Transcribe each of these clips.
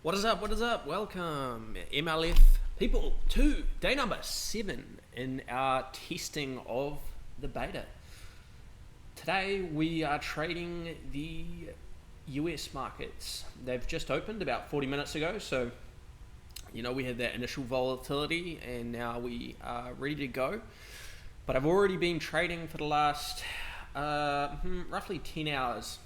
What is up? What is up? Welcome, MLF people, to day number 7 in our testing of the beta. Today we are trading the US markets. They've just opened about 40 minutes ago, so we had that initial volatility and now we are ready to go. But I've already been trading for the last roughly 10 hours.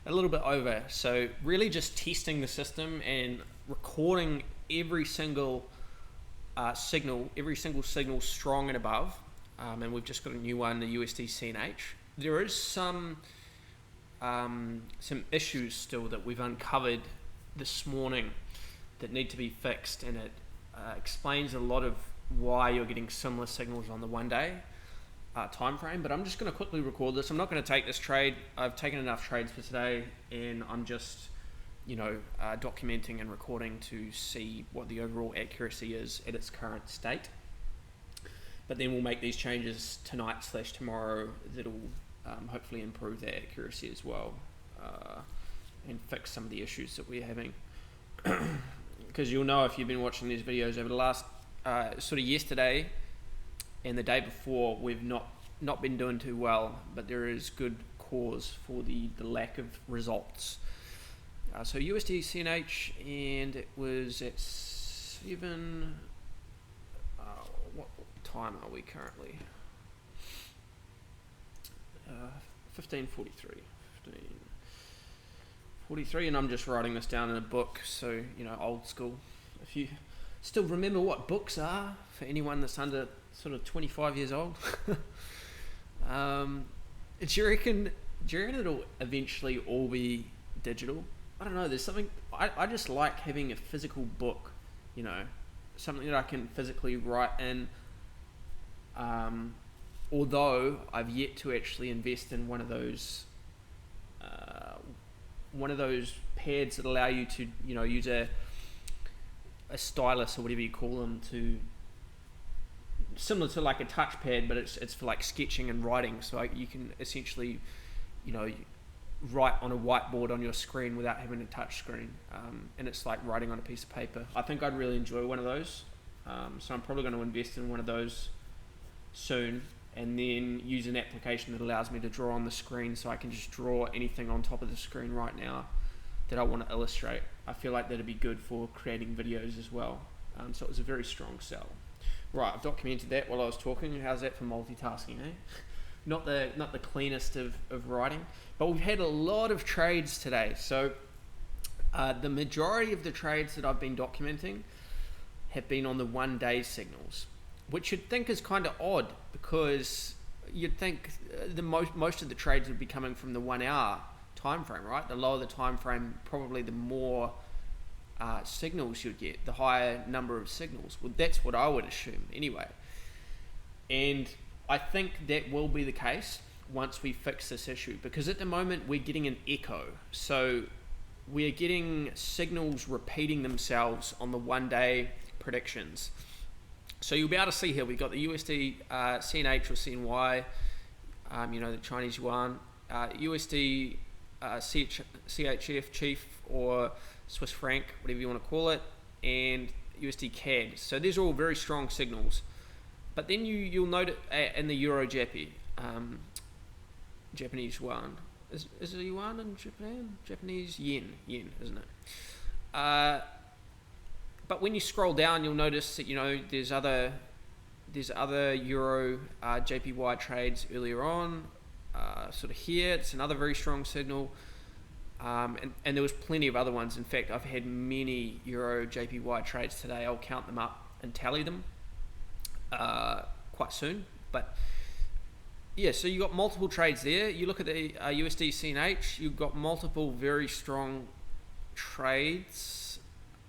A little bit over, so really just testing the system and recording every single signal strong and above, and we've just got a new one, the USD CNH. There is some issues still that we've uncovered this morning that need to be fixed, and it explains a lot of why you're getting similar signals on the 1 day time frame. But I'm just going to quickly record this. I'm not going to take this trade. I've taken enough trades for today, and I'm just documenting and recording to see what the overall accuracy is at its current state. But then we'll make these changes tonight / tomorrow that'll hopefully improve that accuracy as well, and fix some of the issues that we're having. Because you'll know if you've been watching these videos over the last sort of yesterday and the day before, we've not been doing too well, but there is good cause for the lack of results. So USD CNH, and it was at 7, what time are we currently? 15:43. 15:43, and I'm just writing this down in a book, so old school. If you still remember what books are, for anyone that's under sort of 25 years old. Do you reckon it'll eventually all be digital? I don't know, there's something, I just like having a physical book, something that I can physically write in, although I've yet to actually invest in one of those pads that allow you to use a stylus or whatever you call them, to similar to like a touchpad, but it's for like sketching and writing, so you can essentially write on a whiteboard on your screen without having a touch screen, and it's like writing on a piece of paper. I think I'd really enjoy one of those, so I'm probably going to invest in one of those soon, and then use an application that allows me to draw on the screen, so I can just draw anything on top of the screen right now that I want to illustrate. I feel like that'd be good for creating videos as well, so it was a very strong sell. Right, I've documented that while I was talking. How's that for multitasking, eh? Not the cleanest of writing, but we've had a lot of trades today. So the majority of the trades that I've been documenting have been on the 1 day signals, which you'd think is kind of odd, because you'd think the most of the trades would be coming from the 1 hour time frame, right? The lower the time frame, probably the more signals you'd get, the higher number of signals. Well, that's what I would assume anyway, and I think that will be the case once we fix this issue, because at the moment we're getting an echo, so we're getting signals repeating themselves on the 1 day predictions. So you'll be able to see here we've got the USD CNH or CNY, the Chinese yuan, USD CHF chief or Swiss franc, whatever you want to call it, and USD CAD. So these are all very strong signals. But then you'll note it in the Euro Jappy, Japanese yuan. Is it a yuan in Japan? Japanese yen, isn't it? But when you scroll down, you'll notice that there's other Euro JPY trades earlier on. Sort of here, it's another very strong signal. And there was plenty of other ones. In fact, I've had many Euro JPY trades today. I'll count them up and tally them quite soon. But yeah, so you got multiple trades there. You look at the USD CNH, you've got multiple very strong trades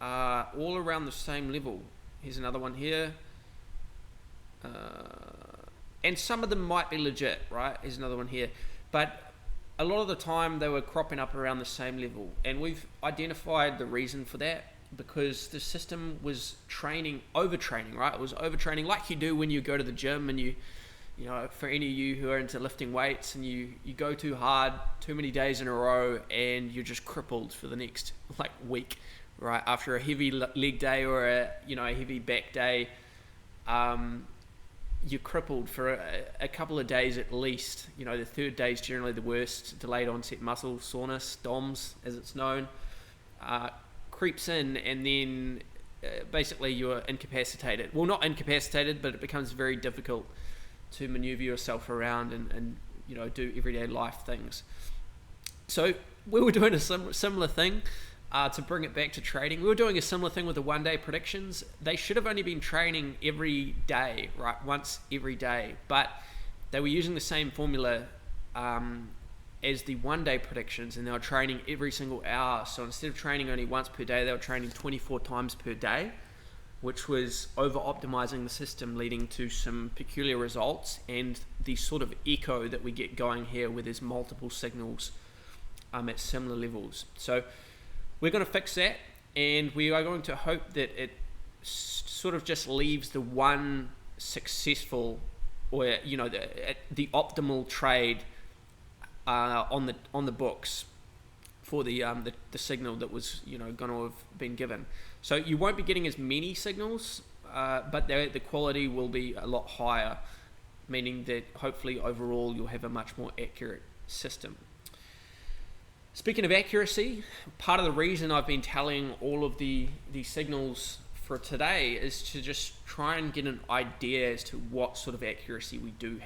all around the same level. Here's another one here. And some of them might be legit, right? Here's another one here. But a lot of the time they were cropping up around the same level, and we've identified the reason for that, because the system was overtraining, right? It was overtraining, like you do when you go to the gym and you You know, for any of you who are into lifting weights and you go too hard, too many days in a row, and you're just crippled for the next like week, right? After a heavy leg day or a heavy back day, you're crippled for a couple of days at least. You know, the third day is generally the worst. Delayed onset muscle soreness, DOMS as it's known, creeps in, and then basically you're incapacitated. Well, not incapacitated, but it becomes very difficult to maneuver yourself around and do everyday life things. So we were doing a similar thing to bring it back to trading. We were doing a similar thing with the one-day predictions. They should have only been training every day, right? Once every day, but they were using the same formula as the one-day predictions, and they were training every single hour. So instead of training only once per day, they were training 24 times per day, which was over-optimizing the system, leading to some peculiar results and the sort of echo that we get going here where there's multiple signals at similar levels. So we're going to fix that, and we are going to hope that it sort of just leaves the one successful, or the optimal trade on the books for the signal that was going to have been given. So you won't be getting as many signals, but the quality will be a lot higher, meaning that hopefully overall you'll have a much more accurate system. Speaking of accuracy, part of the reason I've been telling all of the signals for today is to just try and get an idea as to what sort of accuracy we do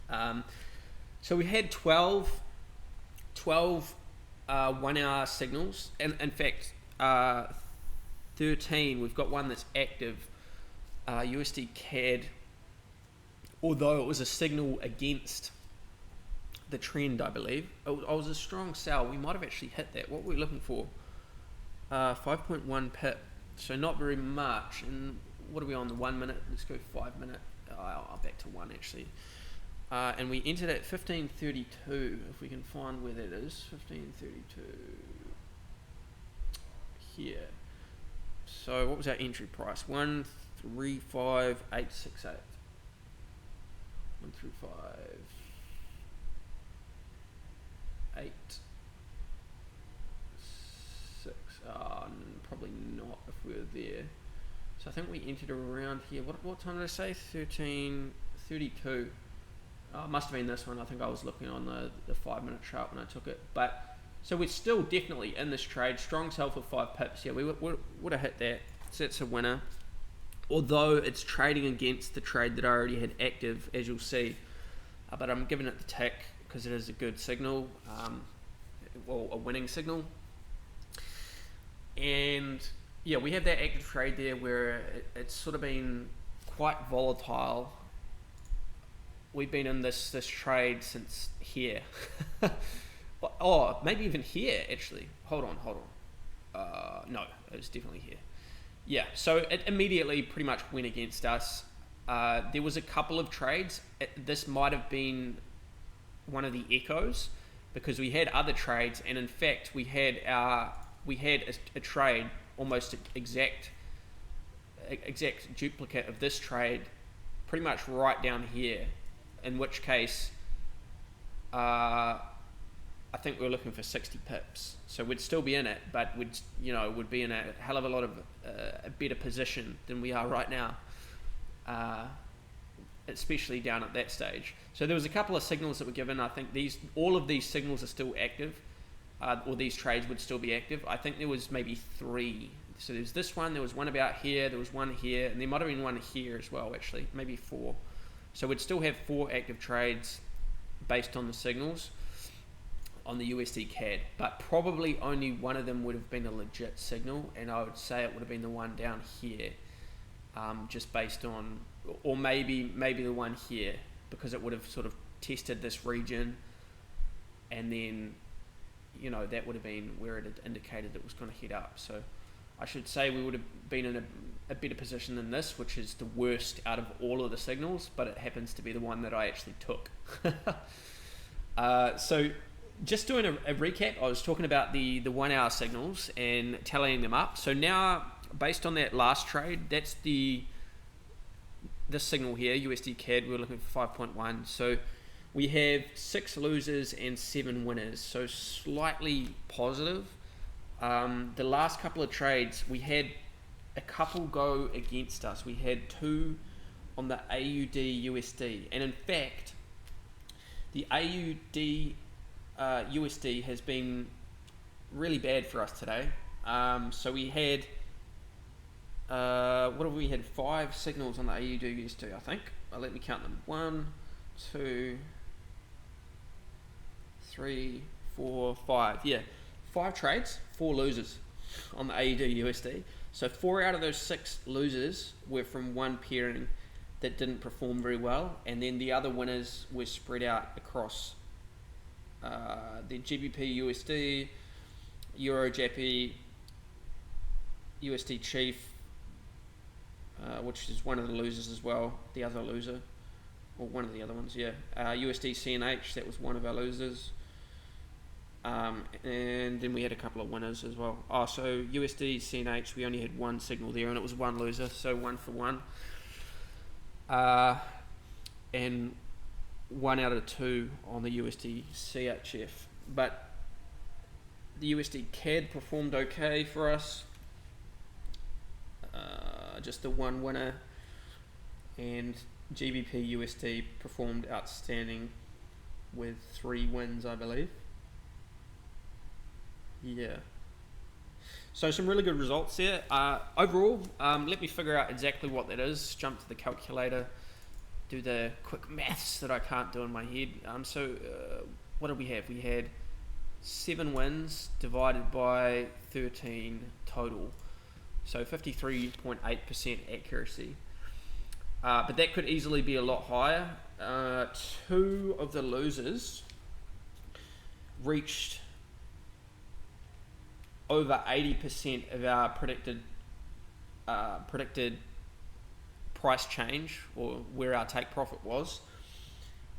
have. So we had 12 1-hour signals, and in fact 13. We've got one that's active, USD CAD, although it was a signal against the trend, I believe. It was a strong sell. We might have actually hit that. What were we looking for? 5.1 pip, so not very much. And what are we on, the 1 minute? Let's go 5 minute. I'll back to 1 actually. And we entered at 1532, if we can find where that is. 1532 here. So what was our entry price? 135,868. 135,866. Probably not if we were there. So I think we entered around here. What time did I say? 13:32. Must have been this one. I think I was looking on the 5 minute chart when I took it. But so we're still definitely in this trade. Strong sell for 5 pips. Yeah, we would have hit that. So that's a winner. Although it's trading against the trade that I already had active, as you'll see. But I'm giving it the tick because it is a good signal, well, a winning signal. And yeah, we have that active trade there where it's sort of been quite volatile. We've been in this trade since here. Oh, maybe even here actually. Hold on. No, it was definitely here. Yeah, so it immediately pretty much went against us. There was a couple of trades. This might have been one of the echoes because we had other trades, and in fact we had a trade almost exact duplicate of this trade, pretty much right down here. In which case, I think we were looking for 60 pips, so we'd still be in it, but would be in a hell of a lot of a better position than we are right now, especially down at that stage. So there was a couple of signals that were given. I think all of these signals are still active, or these trades would still be active. I think there was maybe 3. So there's this one, there was one about here, there was one here, and there might have been one here as well, actually, maybe 4. So we'd still have 4 active trades based on the signals on the USD CAD, but probably only one of them would have been a legit signal, and I would say it would have been the one down here, just based on, or maybe the one here, because it would have sort of tested this region, and then that would have been where it had indicated it was going to head up. So I should say we would have been in a better position than this, which is the worst out of all of the signals, but it happens to be the one that I actually took. So just doing a recap, I was talking about the 1 hour signals and tallying them up. So now, based on that last trade, that's the this signal here, USD CAD, we're looking for 5.1. So we have 6 losers and 7 winners, so slightly positive. The last couple of trades, we had a couple go against us. We had 2 on the AUD USD, and in fact, the AUD USD has been really bad for us today. So we had, what have we had? 5 signals on the AUD USD, I think. Let me count them. 1, 2, 3, 4, 5. Yeah, 5 trades, 4 losers on the AUD USD. So 4 out of those 6 losers were from one pairing that didn't perform very well, and then the other winners were spread out across the GBP USD, Euro Jappy, USD Chief, which is one of the losers as well, the other loser, or one of the other ones, yeah. USD CNH, that was one of our losers. And then we had a couple of winners as well. So USD CNH, we only had 1 signal there, and it was 1 loser, so 1 for 1. And 1 out of 2 on the USD CHF. But the USD CAD performed okay for us. Just the 1 winner. And GBP USD performed outstanding with 3 wins, I believe. Yeah. So some really good results there. Overall, let me figure out exactly what that is. Jump to the calculator, do the quick maths that I can't do in my head. What did we have? We had 7 wins divided by 13 total. So 53.8% accuracy. But that could easily be a lot higher. 2 of the losers reached over 80% of our predicted price change, or where our take profit was,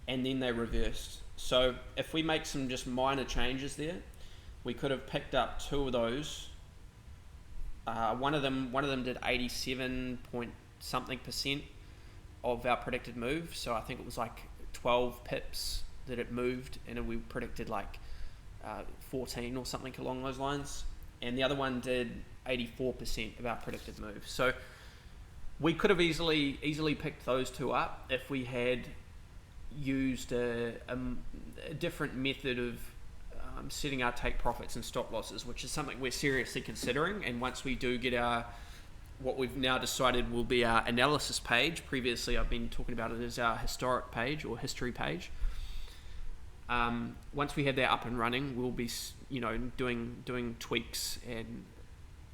and then they reversed. So if we make some just minor changes there, we could have picked up 2 of those. One of them did 87 point something percent of our predicted move. So I think it was like 12 pips that it moved, and we predicted like 14 or something along those lines. And the other one did 84% of our predicted move. So we could have easily picked those 2 up if we had used a different method of setting our take profits and stop losses, which is something we're seriously considering. And once we do get what we've now decided will be our analysis page. Previously, I've been talking about it as our historic page or history page. Once we have that up and running, we'll be, doing tweaks and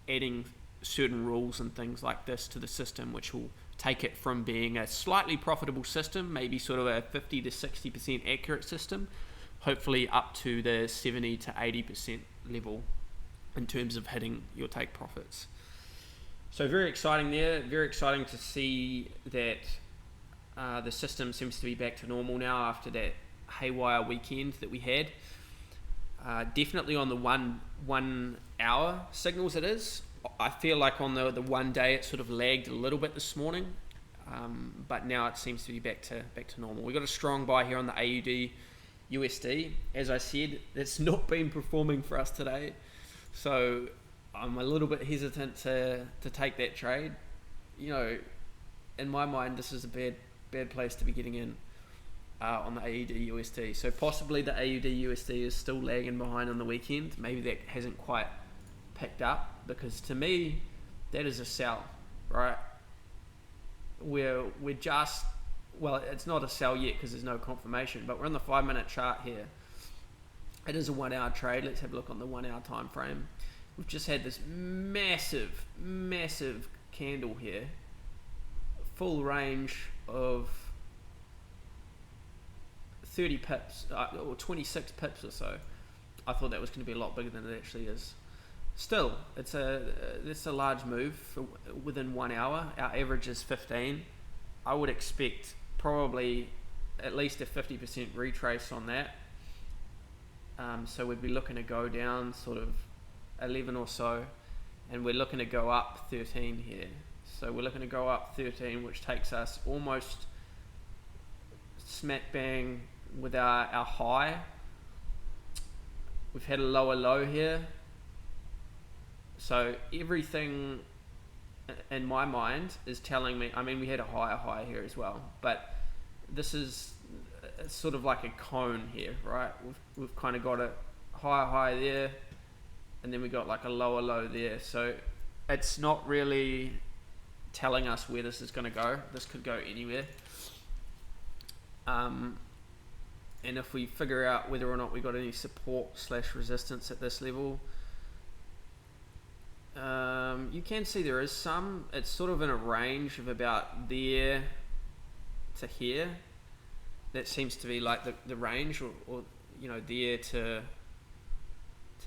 adding certain rules and things like this to the system, which will take it from being a slightly profitable system, maybe sort of a 50 to 60% accurate system, hopefully up to the 70 to 80% level in terms of hitting your take profits. So very exciting there. Very exciting to see that the system seems to be back to normal now after that haywire weekend that we had. Definitely on the one hour signals it is. I feel like on the 1 day it sort of lagged a little bit this morning, but now it seems to be back to normal. We got a strong buy here on the AUD USD. As I said, it's not been performing for us today, so I'm a little bit hesitant to take that trade. In my mind, this is a bad place to be getting in on the AUD USD. So possibly the AUD USD is still lagging behind on the weekend. Maybe that hasn't quite picked up, because to me that is a sell, right? We're just, well, it's not a sell yet because there's no confirmation, but we're on the 5-minute chart here. It is a 1 hour trade. Let's have a look on the 1 hour time frame. We've just had this massive candle here, full range of 30 pips or 26 pips or so. I thought that was going to be a lot bigger than it actually is. Still, it's a large move for within 1 hour. Our average is 15. I would expect probably at least a 50% retrace on that. So we'd be looking to go down sort of 11 or so, and we're looking to go up 13 here. So we're looking to go up 13, which takes us almost smack bang with our high. We've had a lower low here. So everything in my mind is telling me, I mean, we had a higher high here as well, but this is sort of like a cone here, right? We've kind of got a higher high there, and then we got like a lower low there. So it's not really telling us where this is going to go. This could go anywhere. And if we figure out whether or not we got any support / resistance at this level, you can see there is some. It's sort of in a range of about there to here. That seems to be like the range, or you know, there to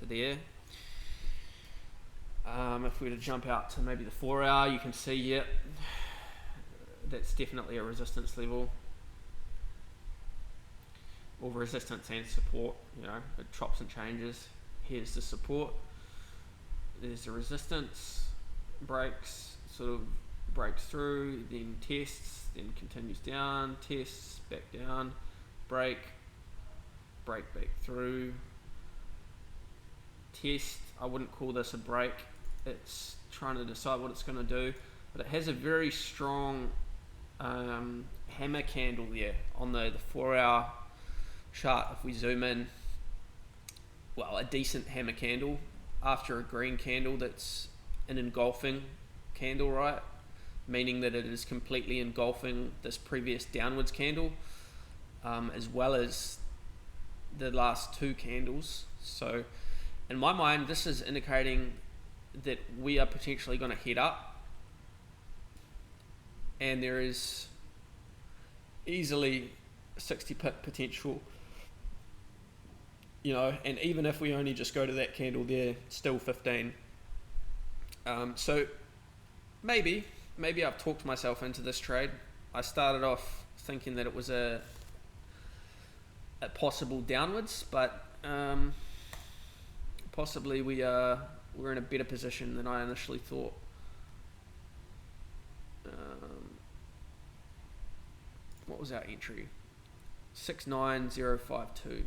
there. If we were to jump out to maybe the 4 hour, you can see, yeah, that's definitely a resistance level, or resistance and support. You know, it chops and changes. Here's the support, there's the resistance, breaks, sort of breaks through, then tests, then continues down, tests, back down, break back through, test. I wouldn't call this a break. It's trying to decide what it's going to do, but it has a very strong hammer candle there on the 4 hour chart. If we zoom in, well, a decent hammer candle after a green candle that's an engulfing candle, right? Meaning that it is completely engulfing this previous downwards candle, as well as the last two candles. So in my mind, this is indicating that we are potentially going to head up, and there is easily 60 pip potential, you know, and even if we only just go to that candle there, still 15. So maybe I've talked myself into this trade. I started off thinking that it was a possible downwards, but possibly we're in a better position than I initially thought. What was our entry? 69052.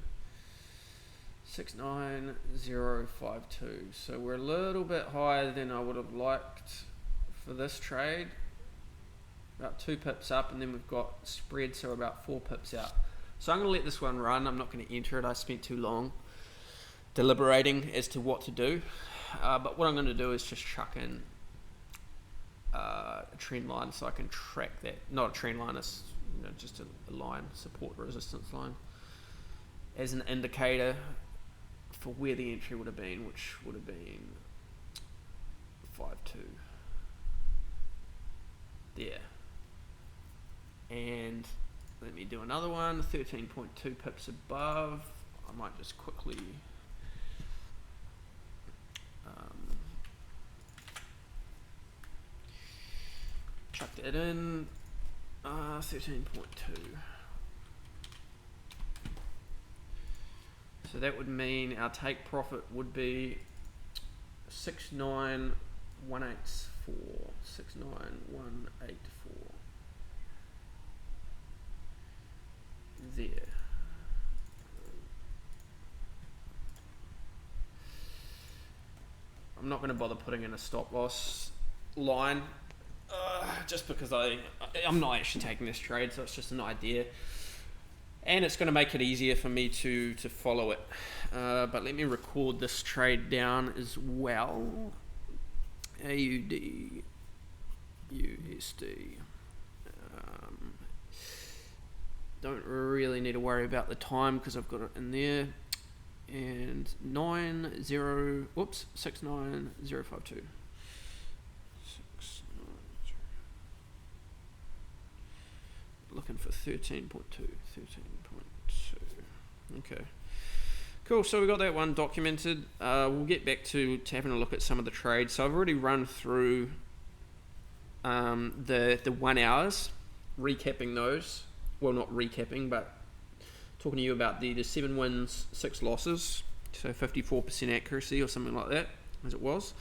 69052. So we're a little bit higher than I would have liked for this trade. About 2 pips up, and then we've got spread, so about 4 pips out. So I'm going to let this one run. I'm not going to enter it. I spent too long deliberating as to what to do. But what I'm going to do is just chuck in a trend line so I can track that. Not a trend line, it's, you know, just a line, support resistance line, as an indicator for where the entry would have been, which would have been 5.2 there. And let me do another one, 13.2 pips above. I might just quickly chuck that in. 13.2. So that would mean our take profit would be 69184. 69184. There. I'm not going to bother putting in a stop loss line, just because I'm not actually taking this trade, so it's just an idea, and it's going to make it easier for me to follow it. But let me record this trade down as well. AUD USD. Don't really need to worry about the time because I've got it in there. And 69052. 690. Looking for 13.2. 13.2. Okay. Cool, so we got that one documented. We'll get back to having a look at some of the trades. So I've already run through the 1 hours, recapping those. Well, not recapping, but talking to you about the 7 wins, 6 losses. So 54% accuracy or something like that, as it was.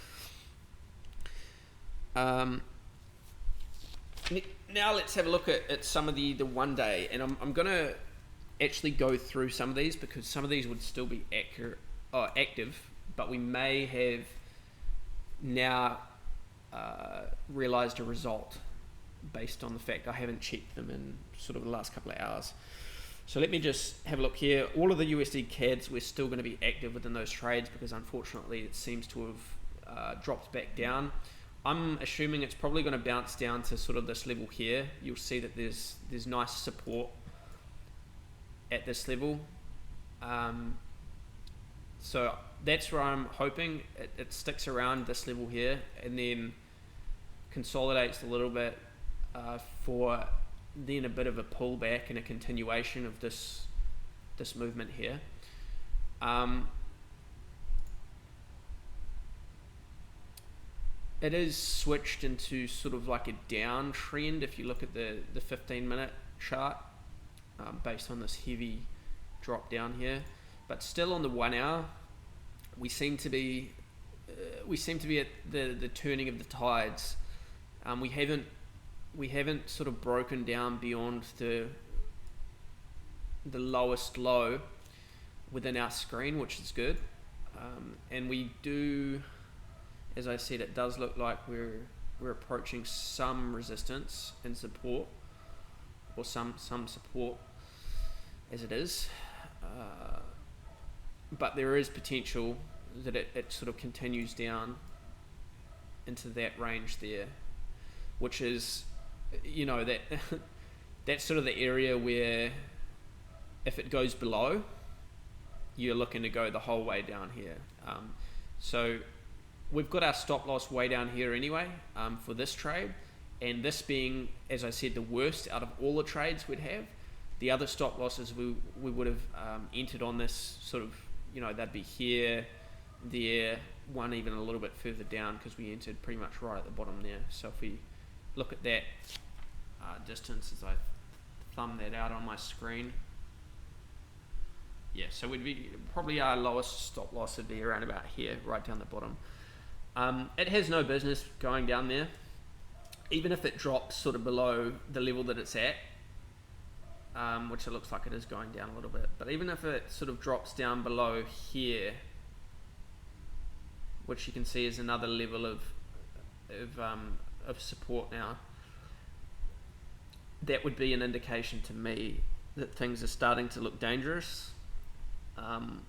Now let's have a look at some of the one day, and I'm gonna actually go through some of these because some of these would still be active, but we may have now realized a result based on the fact I haven't checked them in sort of the last couple of hours. So let me just have a look here. All of the USD CADs, we're still going to be active within those trades because unfortunately it seems to have dropped back down. I'm assuming it's probably going to bounce down to sort of this level here. You'll see that there's nice support at this level. So that's where I'm hoping it sticks around this level here and then consolidates a little bit for then a bit of a pullback and a continuation of this movement here. It is switched into sort of like a downtrend if you look at the 15-minute chart based on this heavy drop down here, but still on the 1 hour we seem to be at the turning of the tides. We haven't sort of broken down beyond the lowest low within our screen, which is good, and we do, as I said, it does look like we're approaching some resistance and support, or some support as it is, but there is potential that it sort of continues down into that range there, which is, you know, that that's sort of the area where if it goes below, you're looking to go the whole way down here. So we've got our stop loss way down here anyway for this trade, and this being, as I said, the worst out of all the trades we'd have. The other stop losses we would have entered on this sort of, you know, they'd be here, there, one even a little bit further down because we entered pretty much right at the bottom there. So if we look at that distance as I thumb that out on my screen, yeah, so we'd be probably our lowest stop loss would be around about here, right down the bottom. It has no business going down there, even if it drops sort of below the level that it's at, which it looks like it is going down a little bit. But even if it sort of drops down below here, which you can see is another level of support now, that would be an indication to me that things are starting to look dangerous. And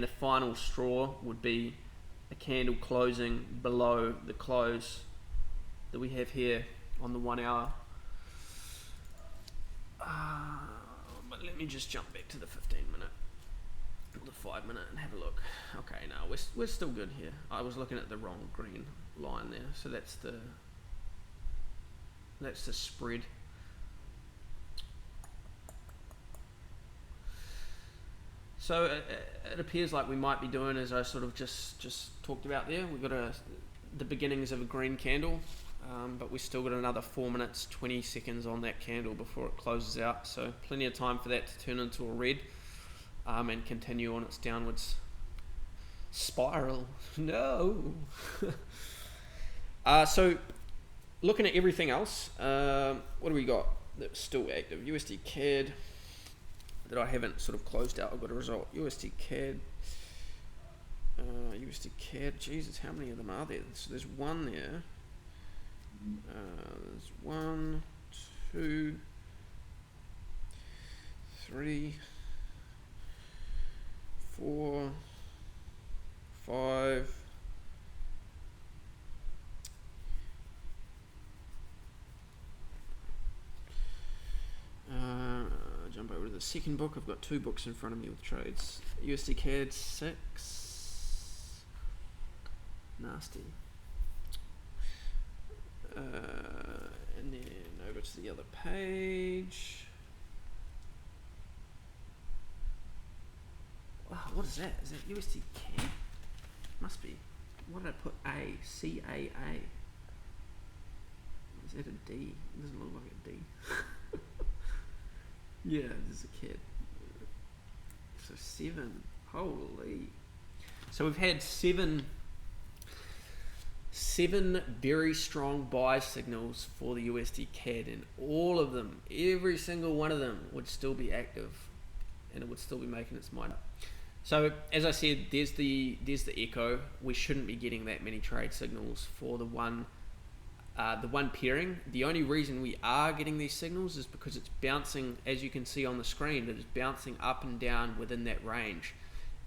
the final straw would be a candle closing below the close that we have here on the 1 hour. But let me just jump back to the 15-minute or the 5-minute and have a look. Okay, no, we're still good here. I was looking at the wrong green line there, so that's the spread. So it appears like we might be doing, as I sort of just talked about there, we've got the beginnings of a green candle, but we've still got another 4 minutes 20 seconds on that candle before it closes out, so plenty of time for that to turn into a red and continue on its downwards spiral. No. So looking at everything else, what do we got that's still active? USD CAD that I haven't sort of closed out. I've got a result. USD CAD. Jesus, how many of them are there? So there's one there. There's 1, 2, 3, 4, 5. Jump over to the second book. I've got 2 books in front of me with trades. USD CAD 6. Nasty. And then over to the other page. Wow, what is that? Is that USD CAD? Must be. What did I put? A. CAA. Is that a D? It doesn't look like a D. Yeah, there's a kid. So 7. Holy. So we've had seven 7 very strong buy signals for the USD CAD, and all of them, every single one of them, would still be active, and it would still be making its mind up. So as I said, there's the echo. We shouldn't be getting that many trade signals for the one pairing. The only reason we are getting these signals is because it's bouncing, as you can see on the screen, it is bouncing up and down within that range.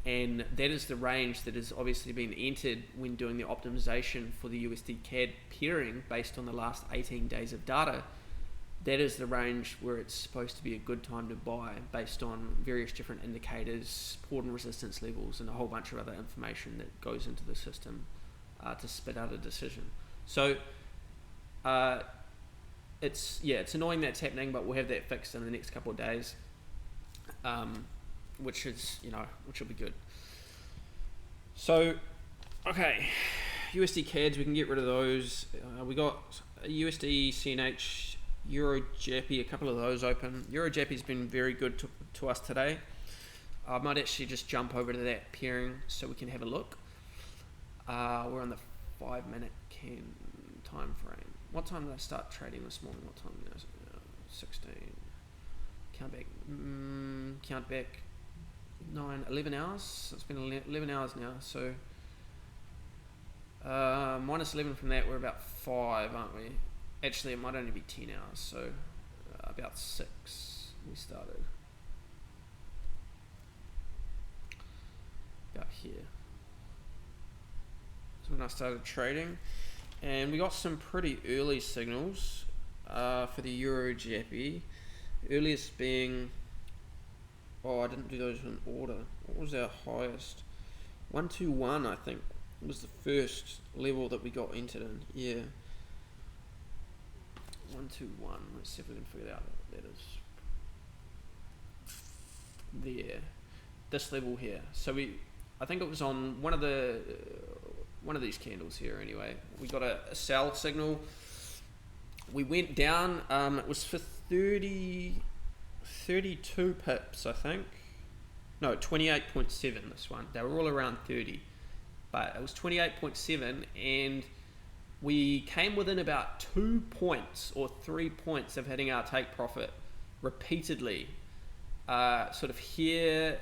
And that is the range that has obviously been entered when doing the optimization for the USD CAD pairing based on the last 18 days of data. That is the range where it's supposed to be a good time to buy based on various different indicators, support and resistance levels, and a whole bunch of other information that goes into the system to spit out a decision. So it's annoying that's happening, but we'll have that fixed in the next couple of days. Which will be good. So, okay, USD CADs, we can get rid of those. We got a USD CNH, Euro JPY, a couple of those open. Euro JPY's been very good to us today. I might actually just jump over to that pairing so we can have a look. We're on the 5-minute time frame. What time did I start trading this morning? What time is it? 16. Count back 11 hours. It's been 11 hours now, so minus 11 from that, we're about 5, aren't we? Actually, it might only be 10 hours, so about 6 we started. About here. So when I started trading, and we got some pretty early signals for the Euro JPY. Earliest being, I didn't do those in order. What was our highest? 121, I think, was the first level that we got entered in. Yeah. 121. Let's see if we can figure out what that is. There. This level here. So I think it was on one of these candles here anyway. We got a sell signal. We went down, it was for 32 pips, I think. No, 28.7 this one. They were all around 30. But it was 28.7, and we came within about 2 points or 3 points of hitting our take profit repeatedly. Sort of here,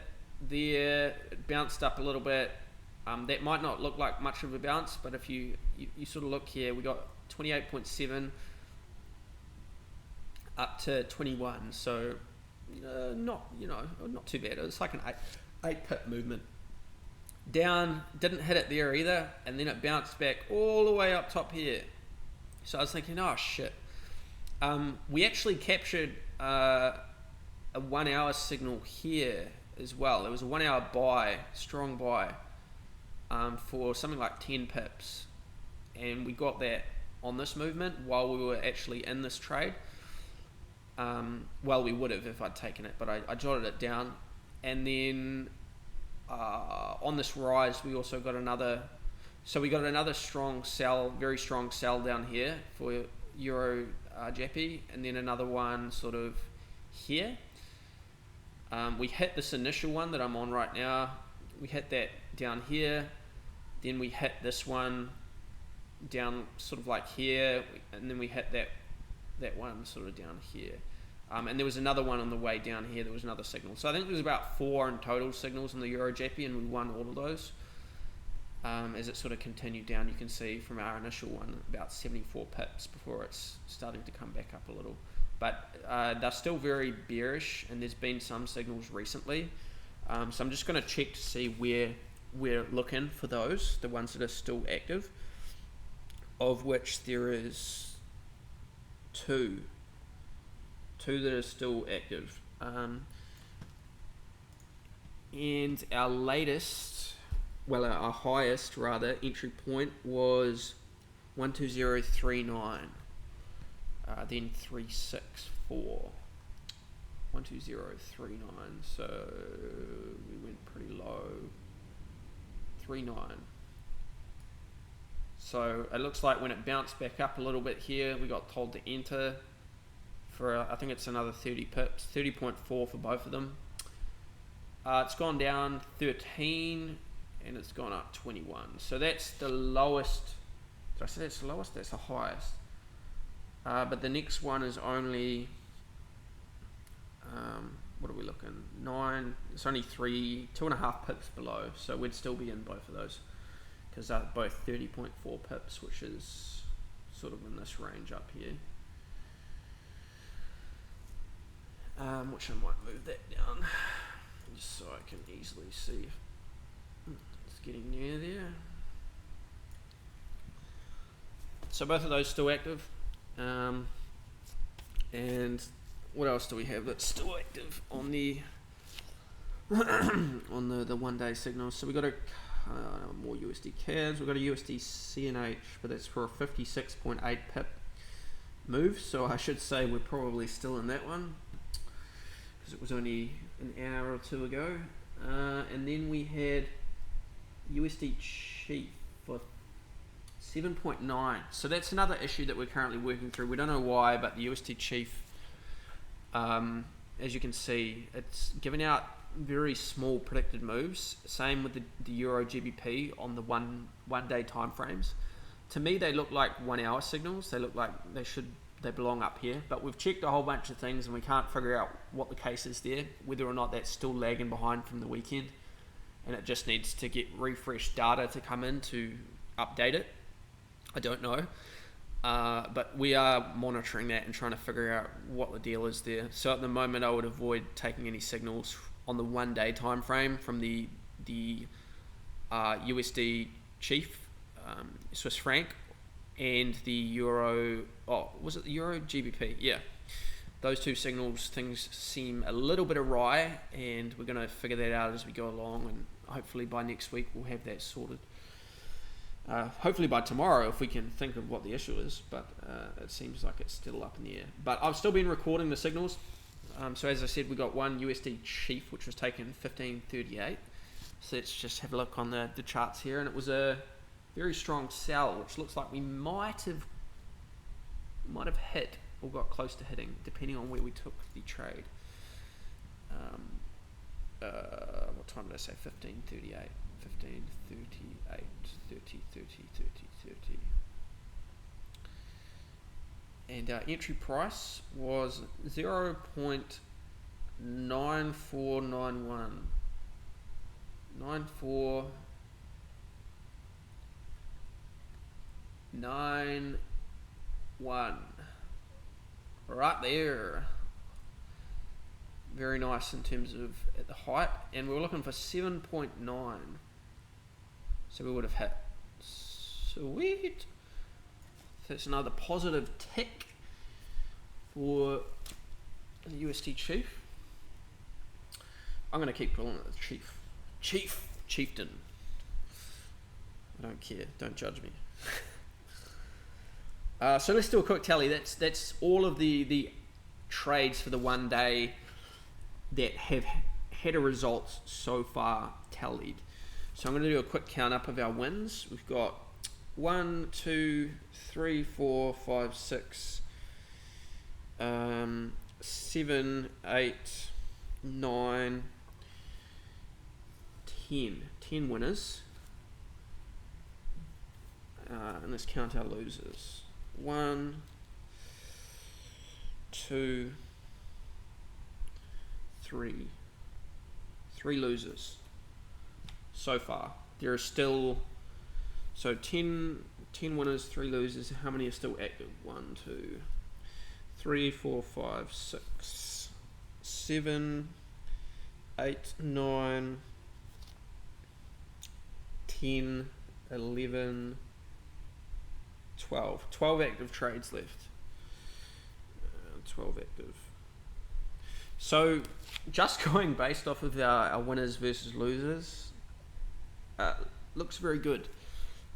there, it bounced up a little bit. That might not look like much of a bounce, but if you sort of look here, we got 28.7 up to 21, so not too bad. It was like an 8 pip movement. Down, didn't hit it there either, and then it bounced back all the way up top here. So I was thinking, oh shit. We actually captured a 1 hour signal here as well. It was a 1 hour buy, strong buy, for something like 10 pips, and we got that on this movement while we were actually in this trade. Well, we would have if I'd taken it, but I jotted it down. And then on this rise, we also got another strong sell, very strong sell down here for Euro JPY, and then another one sort of here. We hit this initial one that I'm on right now. We hit that down here. Then we hit this one down sort of like here, and then we hit that one sort of down here. And there was another one on the way down here. There was another signal. So I think there was about 4 in total signals in the Euro JPY, and we won all of those. As it sort of continued down, you can see from our initial one about 74 pips before it's starting to come back up a little. But they're still very bearish, and there's been some signals recently. So I'm just going to check to see where we're looking for those, the ones that are still active, of which there is 2 that are still active. And our highest entry point was 12039, then 364, 12039, so we went pretty low, 39. So it looks like when it bounced back up a little bit here, we got told to enter for I think it's another 30 pips, 30.4 for both of them. It's gone down 13 and it's gone up 21. So that's the lowest Did I say that's the lowest? That's the highest. But the next one is only, what are we looking? 9. It's only 2.5 pips below, so we'd still be in both of those because they're both 30.4 pips, which is sort of in this range up here. Which I might move that down just so I can easily see it's getting near there. So both of those still active. And what else do we have that's still active on the on the 1 day signals? So we got a more USD CADs. We've got a USD CNH, but that's for a 56.8 pip move. So I should say we're probably still in that one because it was only an hour or two ago. And then we had USD Chief for 7.9. So that's another issue that we're currently working through. We don't know why, but the USD Chief, as you can see, it's giving out very small predicted moves. Same with the Euro GBP on the one day time frames. To me, they look like 1 hour signals. They look like they belong up here. But we've checked a whole bunch of things and we can't figure out what the case is there, whether or not that's still lagging behind from the weekend, and it just needs to get refreshed data to come in to update it. I don't know, but we are monitoring that and trying to figure out what the deal is there. So at the moment, I would avoid taking any signals on the 1 day time frame from the USD Chief, Swiss franc, and the Euro. Oh, was it the Euro GBP? Yeah, those two signals. Things seem a little bit awry, and we're going to figure that out as we go along. And hopefully by next week we'll have that sorted. Hopefully by tomorrow if we can think of what the issue is, but it seems like it's still up in the air. But I've still been recording the signals. So as I said, we got one USD Chief which was taken 15.38. So let's just have a look on the charts here, and it was a very strong sell, which looks like we might have hit or got close to hitting, depending on where we took the trade. What time did I say? 15.38. 15.38, 30, 30, 30, 30. And our entry price was 0.9491. 9491. Right there. Very nice in terms of at the height, and we were looking for 7.9. So we would have hit. Sweet. So that's another positive tick for the USD Chief. I'm going to keep calling it the Chief. Chieftain. I don't care. Don't judge me. So let's do a quick tally. That's all of the trades for the 1 day that have had a result so far tallied. So I'm going to do a quick count up of our wins. We've got 1, 2, 3, 4, 5, 6, 7, 8, 9, 10. 10 winners. And let's count our losers. 1, 2, 3. 3 losers so far. There are still 10 winners, 3 losers. How many are still active? 1, 2, 3, 4, 5, 6, 7, 8, 9, 10, 11, 12. 12 active trades left. 12 active. So just going based off of our winners versus losers, looks very good.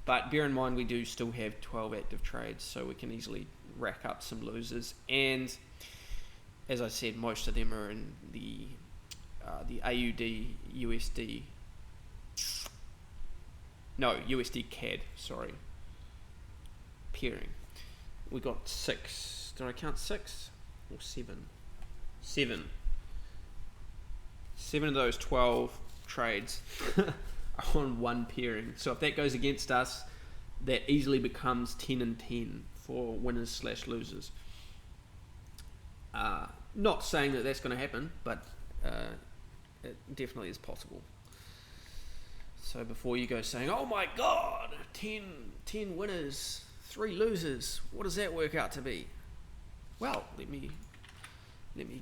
But bear in mind we do still have 12 active trades, so we can easily rack up some losers. And as I said, most of them are in the AUD USD. No, USD CAD, sorry. Pairing. We got 6. Did I count 6 or 7? 7. 7 of those 12 trades are on one pairing. So if that goes against us, that easily becomes 10 and 10 for winners / losers. Not saying that that's going to happen, but it definitely is possible. So before you go saying, oh my god, 10 winners, 3 losers, what does that work out to be? Well, let me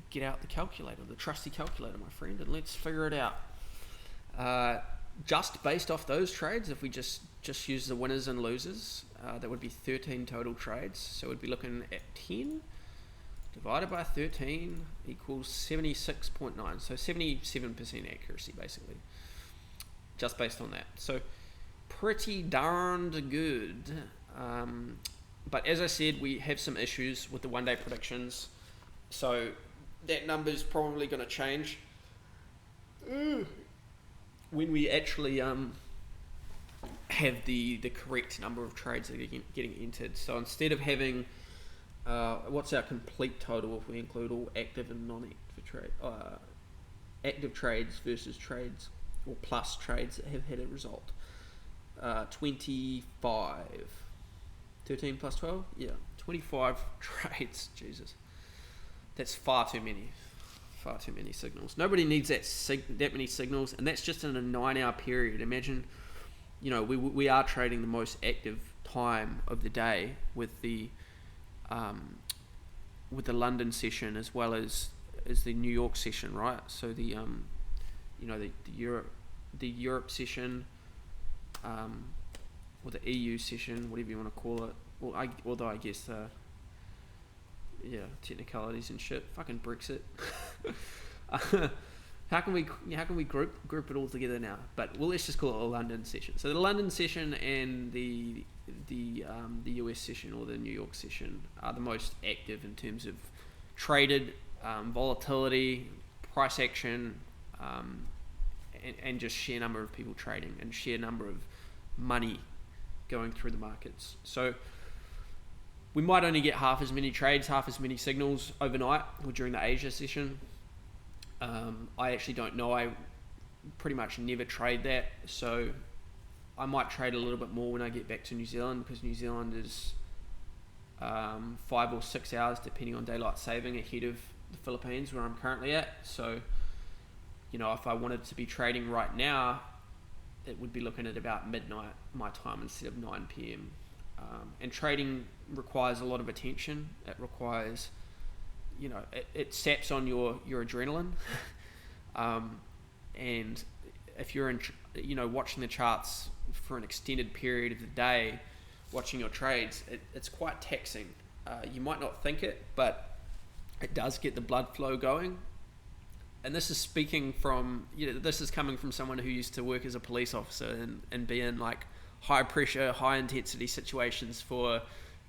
get out the calculator, the trusty calculator, my friend, and let's figure it out. Just based off those trades, if we just use the winners and losers, that would be 13 total trades. So we'd be looking at 10 divided by 13 equals 76.9. So 77% accuracy, basically, just based on that. So pretty darned good. But as I said, we have some issues with the one-day predictions. So that number's probably going to change when we actually have the correct number of trades that are getting entered. So instead of having what's our complete total if we include all active and non-active trade, active trades versus trades or plus trades that have had a result, 25. 13 plus 12? Yeah, 25 trades. Jesus, that's far too many signals. Nobody needs that many signals, and that's just in a 9-hour period. Imagine, we are trading the most active time of the day with the London session as well as the New York session, right? So the Europe session, or the EU session, whatever you want to call it. Well, although I guess technicalities and shit. Fucking Brexit. How can we group it all together now? But let's just call it a London session. So the London session and the US session or the New York session are the most active in terms of traded volatility, price action, and just sheer number of people trading and sheer number of money going through the markets. So we might only get half as many trades, half as many signals overnight or during the Asia session. I actually don't know. I pretty much never trade that, so I might trade a little bit more when I get back to New Zealand, because New Zealand is 5 or 6 hours, depending on daylight saving, ahead of the Philippines, where I'm currently at. So, if I wanted to be trading right now, it would be looking at about midnight my time instead of 9 p.m. And trading requires a lot of attention. It requires, it saps on your adrenaline. And if you're watching the charts for an extended period of the day, watching your trades, it's quite taxing. You might not think it, but it does get the blood flow going. And this is speaking from, this is coming from someone who used to work as a police officer and be in like high pressure, high intensity situations for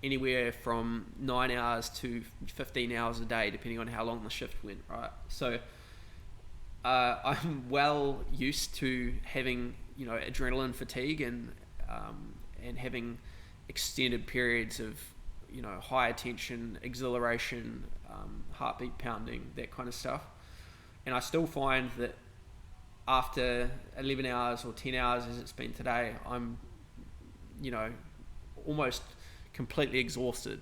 anywhere from 9 hours to 15 hours a day, depending on how long the shift went, right? So I'm well used to having, adrenaline fatigue and having extended periods of, high attention, exhilaration, heartbeat pounding, that kind of stuff. And I still find that after 11 hours or 10 hours as it's been today, I'm, almost completely exhausted.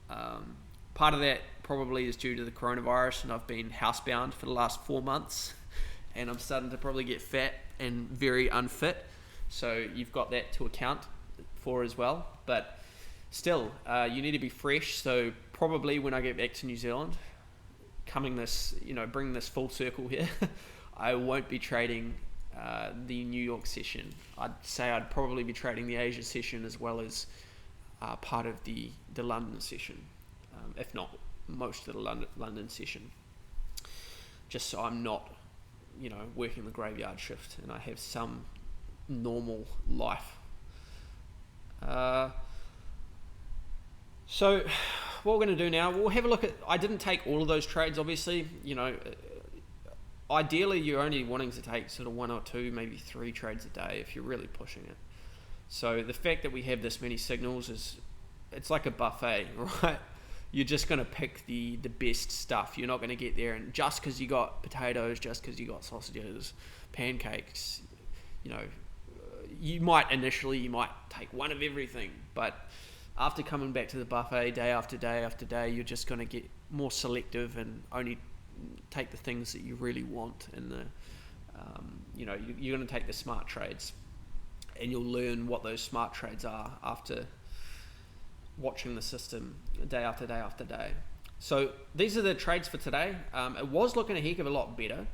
Part of that probably is due to the coronavirus, and I've been housebound for the last 4 months, and I'm starting to probably get fat and very unfit. So you've got that to account for as well. But still, you need to be fresh. So probably when I get back to New Zealand, bringing this full circle here, I won't be trading the New York session. I'd say I'd probably be trading the Asia session as well as part of the London session, if not most of the London session, just so I'm not working the graveyard shift and I have some normal life. So what we're going to do now, we'll have a look at, I didn't take all of those trades, obviously. Ideally you're only wanting to take sort of 1 or 2, maybe 3 trades a day if you're really pushing it. So the fact that we have this many signals it's like a buffet, right? You're just going to pick the best stuff. You're not going to get there and just because you got potatoes, just because you got sausages, pancakes, you might take one of everything, but after coming back to the buffet day after day after day, you're just going to get more selective and only take the things that you really want. And you're going to take the smart trades, and you'll learn what those smart trades are after watching the system day after day after day. So these are the trades for today. It was looking a heck of a lot better.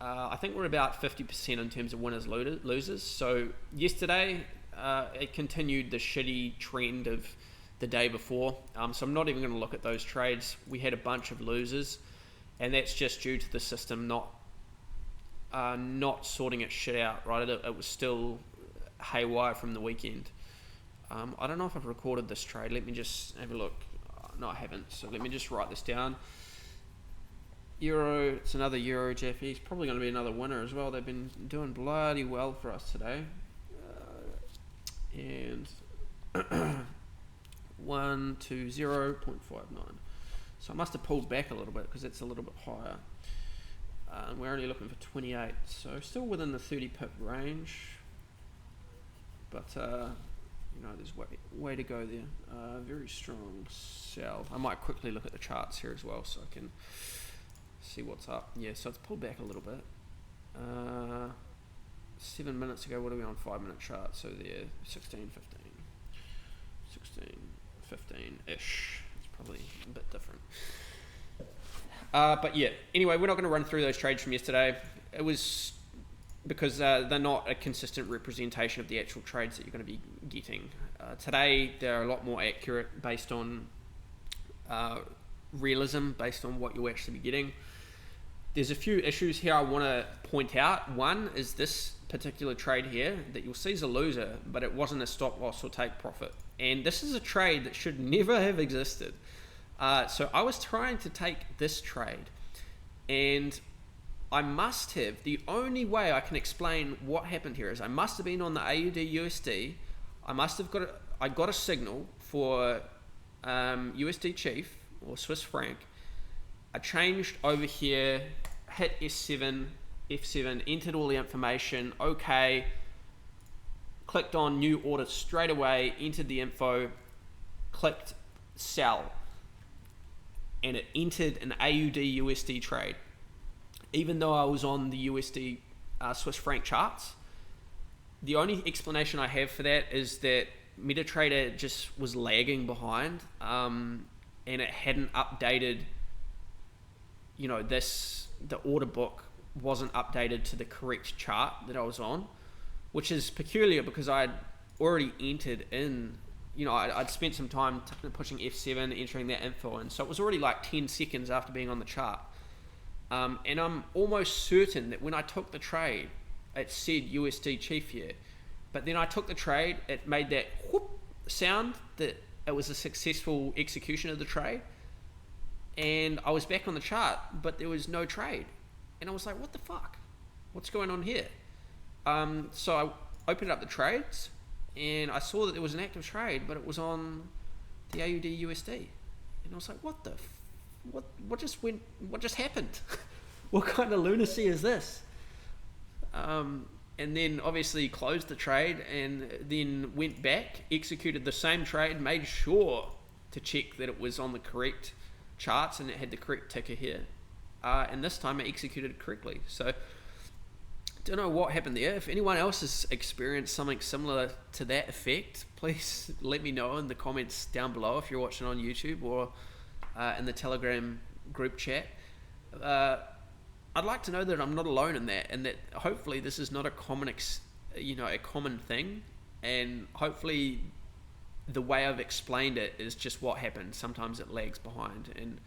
I think we're about 50% in terms of winners losers. So yesterday it continued the shitty trend of the day before. So I'm not even going to look at those trades. We had a bunch of losers, and that's just due to the system not sorting its shit out. Right, it was still haywire from the weekend. I don't know if I've recorded this trade. Let me just have a look. No, I haven't. So let me just write this down. Euro, it's another Euro Jaffy. It's probably going to be another winner as well. They've been doing bloody well for us today. And 120.59. So I must have pulled back a little bit because it's a little bit higher. We're only looking for 28, so still within the 30 pip range. But there's way to go there. Very strong sell. I might quickly look at the charts here as well so I can see what's up. Yeah, so it's pulled back a little bit. 7 minutes ago, what are we on 5 minute chart? So there, 16, 15-ish. It's probably a bit different. But yeah, anyway, we're not going to run through those trades from yesterday. It was because they're not a consistent representation of the actual trades that you're going to be getting. Today, they're a lot more accurate based on realism, based on what you'll actually be getting. There's a few issues here I want to point out. One is this particular trade here that you'll see is a loser, but it wasn't a stop loss or take profit. And this is a trade that should never have existed. So I was trying to take this trade, and I must have, the only way I can explain what happened here is I must have been on the AUD USD. I got a signal for USD Chief or Swiss franc. I changed over here, hit F7, entered all the information, okay, clicked on new order straight away, entered the info, clicked sell, and it entered an AUD USD trade. Even though I was on the USD Swiss franc charts, the only explanation I have for that is that MetaTrader just was lagging behind, and it hadn't updated. The order book wasn't updated to the correct chart that I was on, which is peculiar because I'd already entered in. I'd spent some time pushing F7, entering that info, and so it was already like 10 seconds after being on the chart. And I'm almost certain that when I took the trade, it said USD Chief here. But then I took the trade, it made that whoop sound that it was a successful execution of the trade. And I was back on the chart, but there was no trade. And I was like, what the fuck? What's going on here? So I opened up the trades, and I saw that there was an active trade, but it was on the AUD USD. And I was like, what just happened? What kind of lunacy is this? And then obviously closed the trade, and then went back, executed the same trade, made sure to check that it was on the correct charts and it had the correct ticker here. And this time I executed it correctly. So don't know what happened there. If anyone else has experienced something similar to that effect, please let me know in the comments down below if you're watching on YouTube or in the Telegram group chat. I'd like to know that I'm not alone in that, and that hopefully this is not a common thing, and hopefully the way I've explained it is just what happened. Sometimes it lags behind, and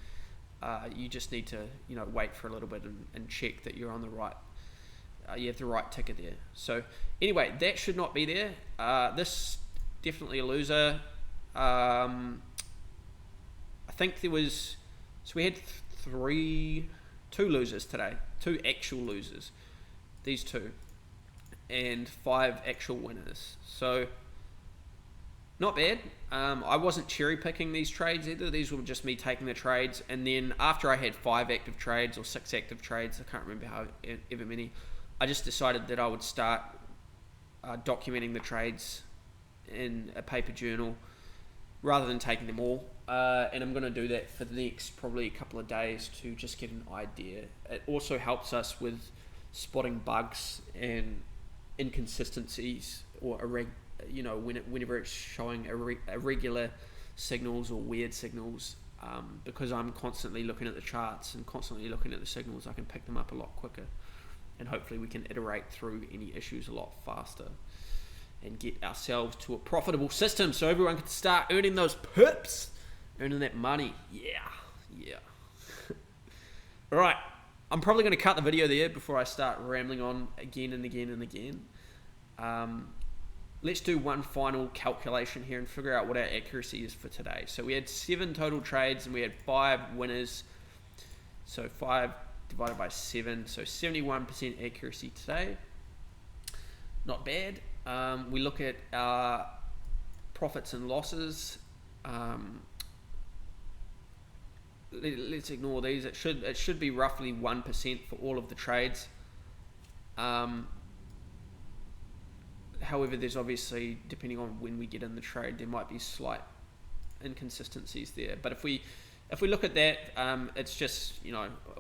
you just need to wait for a little bit and check that you're on the right. You have the right ticker there. So anyway, that should not be there. This definitely a loser. I think there was, so we had two losers today, 2 actual losers, these 2, and 5 actual winners. So not bad. I wasn't cherry picking these trades either. These were just me taking the trades, and then after I had 5 active trades or 6 active trades, I can't remember ever many, I just decided that I would start documenting the trades in a paper journal rather than taking them all. And I'm going to do that for the next probably a couple of days to just get an idea. It also helps us with spotting bugs and inconsistencies, or whenever it's showing irregular signals or weird signals. Because I'm constantly looking at the charts and constantly looking at the signals, I can pick them up a lot quicker, and hopefully we can iterate through any issues a lot faster and get ourselves to a profitable system so everyone can start earning those pips, earning that money. Yeah. All right, I'm probably going to cut the video there before I start rambling on again and again and again. Let's do one final calculation here and figure out what our accuracy is for today. So we had 7 total trades and we had 5 winners. So 5 divided by 7, so 71% accuracy today. Not bad. We look at our profits and losses. Let's ignore these. It should be roughly 1% for all of the trades. However, there's obviously, depending on when we get in the trade, there might be slight inconsistencies there. But if we look at that, it's just,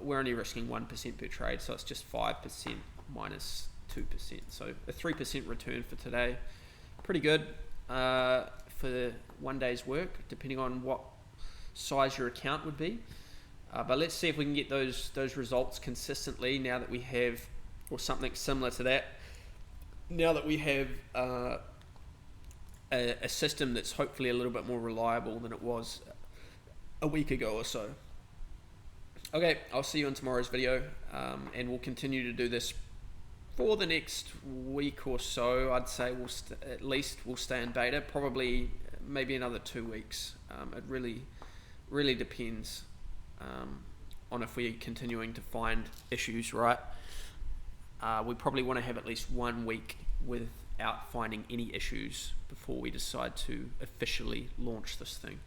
we're only risking 1% per trade, so it's just 5% minus 2%. So a 3% return for today. Pretty good for one day's work, depending on what size your account would be. But let's see if we can get those results consistently now that we have, or something similar to that, now that we have a system that's hopefully a little bit more reliable than it was a week ago or so. Okay, I'll see you in tomorrow's video, and we'll continue to do this for the next week or so. I'd say at least we'll stay in beta, probably maybe another 2 weeks. It really depends on if we're continuing to find issues, right? We probably want to have at least 1 week without finding any issues before we decide to officially launch this thing.